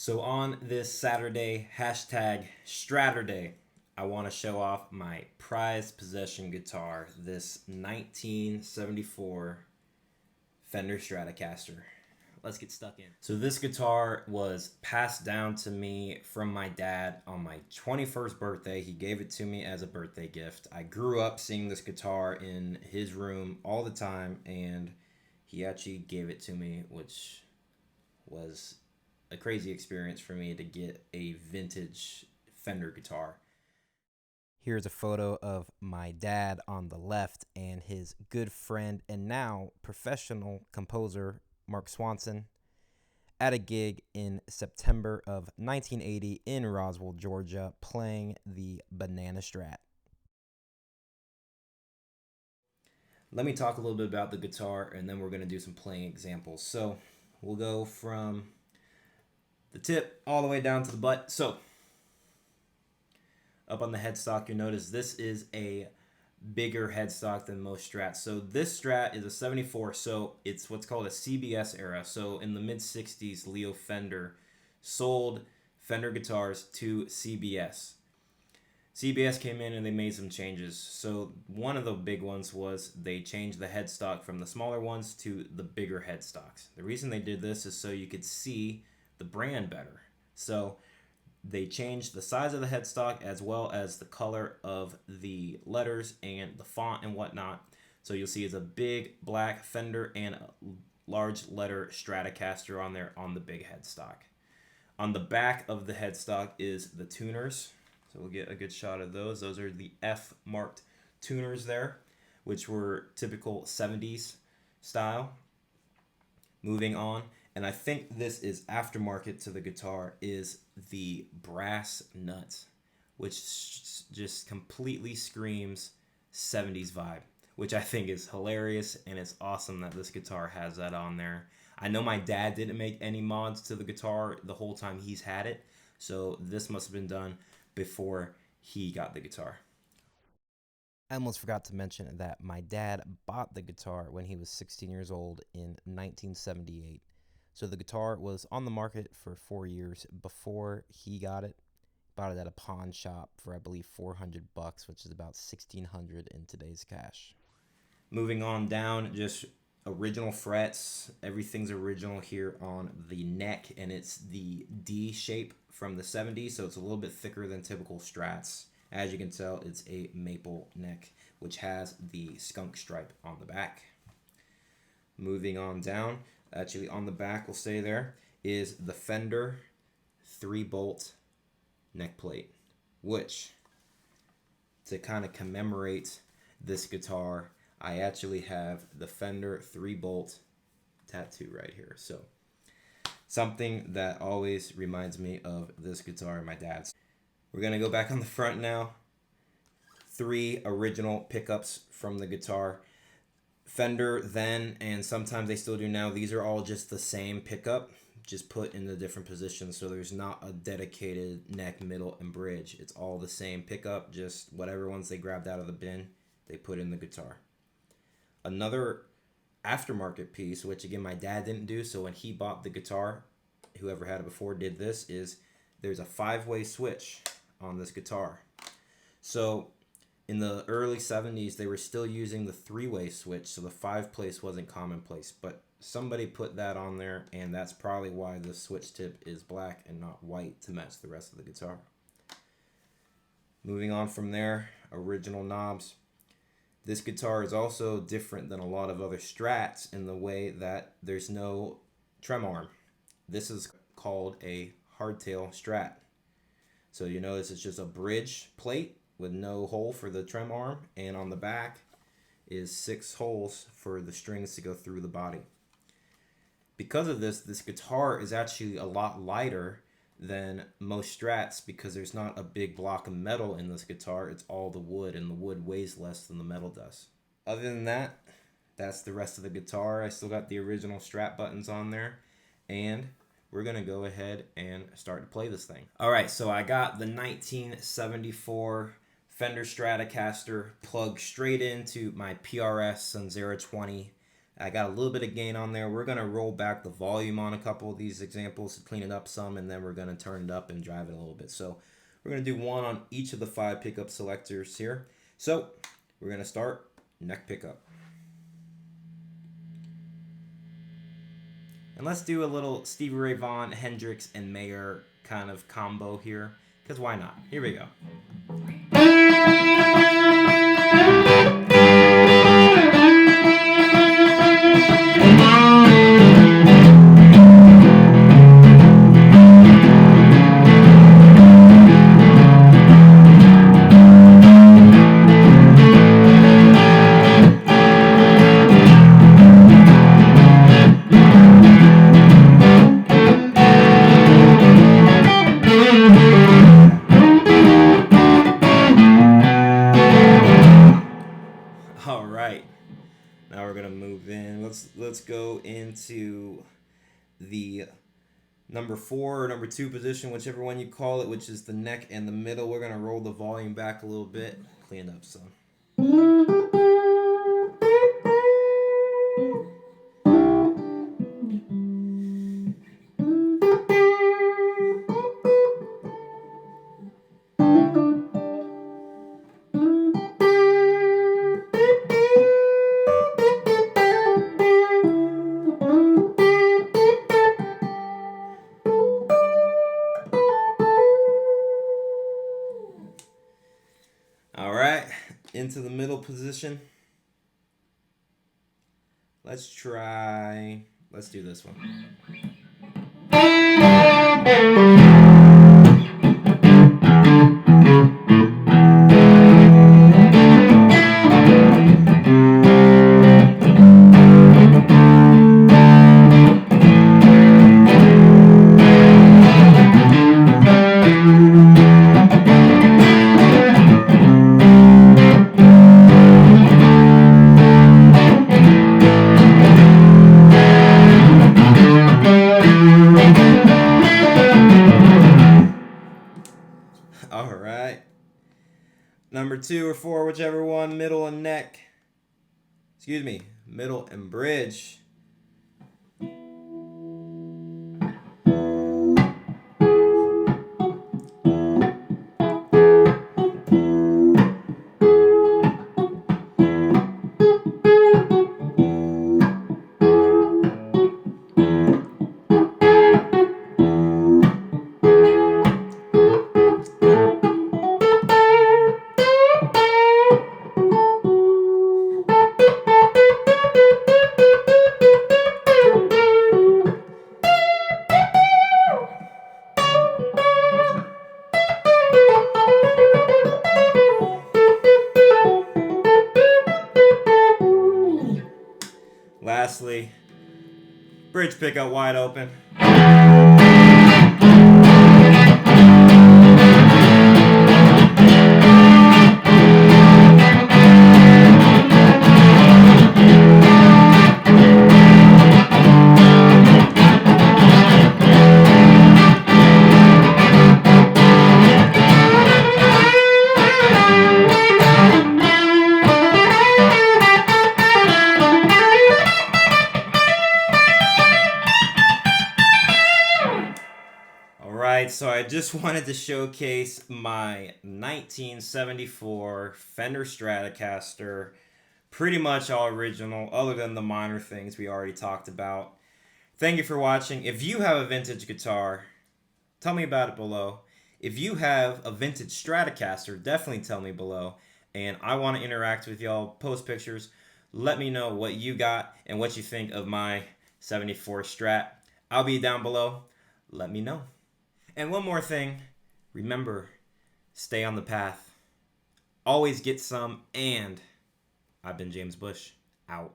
So on this Saturday, hashtag Stratterday, I want to show off my prized possession guitar, this 1974 Fender Stratocaster. Let's get stuck in. So this guitar was passed down to me from my dad on my 21st birthday. He gave it to me as a birthday gift. I grew up seeing this guitar in his room all the time, and he actually gave it to me, which was a crazy experience for me to get a vintage Fender guitar. Here's a photo of my dad on the left and his good friend and now professional composer Mark Swanson at a gig in September of 1980 in Roswell, Georgia, playing the Banana Strat. Let me talk a little bit about the guitar, and then we're going to do some playing examples. So we'll go from the tip all the way down to the butt. So up on the headstock, you notice this is a bigger headstock than most Strats. So this Strat is a 74, so it's what's called a CBS era. So in the mid 60s, Leo Fender sold Fender guitars to CBS. CBS came in and they made some changes. So one of the big ones was they changed the headstock from the smaller ones to the bigger headstocks. The reason they did this is so you could see the brand better. So they changed the size of the headstock as well as the color of the letters and the font and whatnot. So you'll see it's a big black Fender and a large letter Stratocaster on there on the big headstock. On the back of the headstock is the tuners. So we'll get a good shot of those. Those are the F marked tuners there, which were typical 70s style. Moving on, and I think this is aftermarket to the guitar, is the brass nuts, which just completely screams 70s vibe, which I think is hilarious, and it's awesome that this guitar has that on there. I know my dad didn't make any mods to the guitar the whole time he's had it, so this must have been done before he got the guitar. I almost forgot to mention that my dad bought the guitar when he was 16 years old in 1978. So the guitar was on the market for 4 years before he got it. Bought it at a pawn shop for, I believe, $400, which is about $1,600 in today's cash. Moving on down, just original frets. Everything's original here on the neck, and it's the D shape from the 70s, so it's a little bit thicker than typical Strats. As you can tell, it's a maple neck, which has the skunk stripe on the back. Moving on down, actually on the back, we'll say there, is the Fender 3-bolt neck plate, which, to kind of commemorate this guitar, I actually have the Fender 3-bolt tattoo right here. So something that always reminds me of this guitar and my dad's. We're going to go back on the front now. 3 original pickups from the guitar. Fender then, and sometimes they still do now, these are all just the same pickup, just put in the different positions. So there's not a dedicated neck, middle, and bridge. It's all the same pickup, just whatever ones they grabbed out of the bin, they put in the guitar. Another aftermarket piece, which again my dad didn't do, so when he bought the guitar, whoever had it before did this, is there's a 5-way switch on this guitar. So in the early 70s, they were still using the 3-way switch, so the 5 place wasn't commonplace, but somebody put that on there, and that's probably why the switch tip is black and not white to match the rest of the guitar. Moving on from there, original knobs. This guitar is also different than a lot of other Strats in the way that there's no trem arm. This is called a Hardtail Strat. So you notice it's just a bridge plate with no hole for the trem arm, and on the back is 6 holes for the strings to go through the body. Because of this, this guitar is actually a lot lighter than most Strats because there's not a big block of metal in this guitar. It's all the wood, and the wood weighs less than the metal does. Other than that, that's the rest of the guitar. I still got the original Strat buttons on there, and we're going to go ahead and start to play this thing. All right, so I got the 1974 Fender Stratocaster plugged straight into my PRS Sunzera 20 I got a little bit of gain on there. We're going to roll back the volume on a couple of these examples to clean it up some, and then we're going to turn it up and drive it a little bit. So we're going to do one on each of the 5 pickup selectors here. So we're going to start neck pickup. And let's do a little Stevie Ray Vaughan, Hendrix, and Mayer kind of combo here, because why not? Here we go. All right, now we're gonna move in. Let's go into the number 4 or number 2 position, whichever one you call it, which is the neck and the middle. We're gonna roll the volume back a little bit, clean it up some. All right, into the middle position. Let's do this one. All right. Number 2 or 4, whichever one, middle and neck. Excuse me, middle and bridge. Lastly, bridge pickup wide open. Alright, so I just wanted to showcase my 1974 Fender Stratocaster. Pretty much all original, other than the minor things we already talked about. Thank you for watching. If you have a vintage guitar, tell me about it below. If you have a vintage Stratocaster, definitely tell me below. And I want to interact with y'all, post pictures. Let me know what you got and what you think of my 74 Strat. I'll be down below. Let me know. And one more thing, remember, stay on the path. Always get some, and I've been James Bush, out.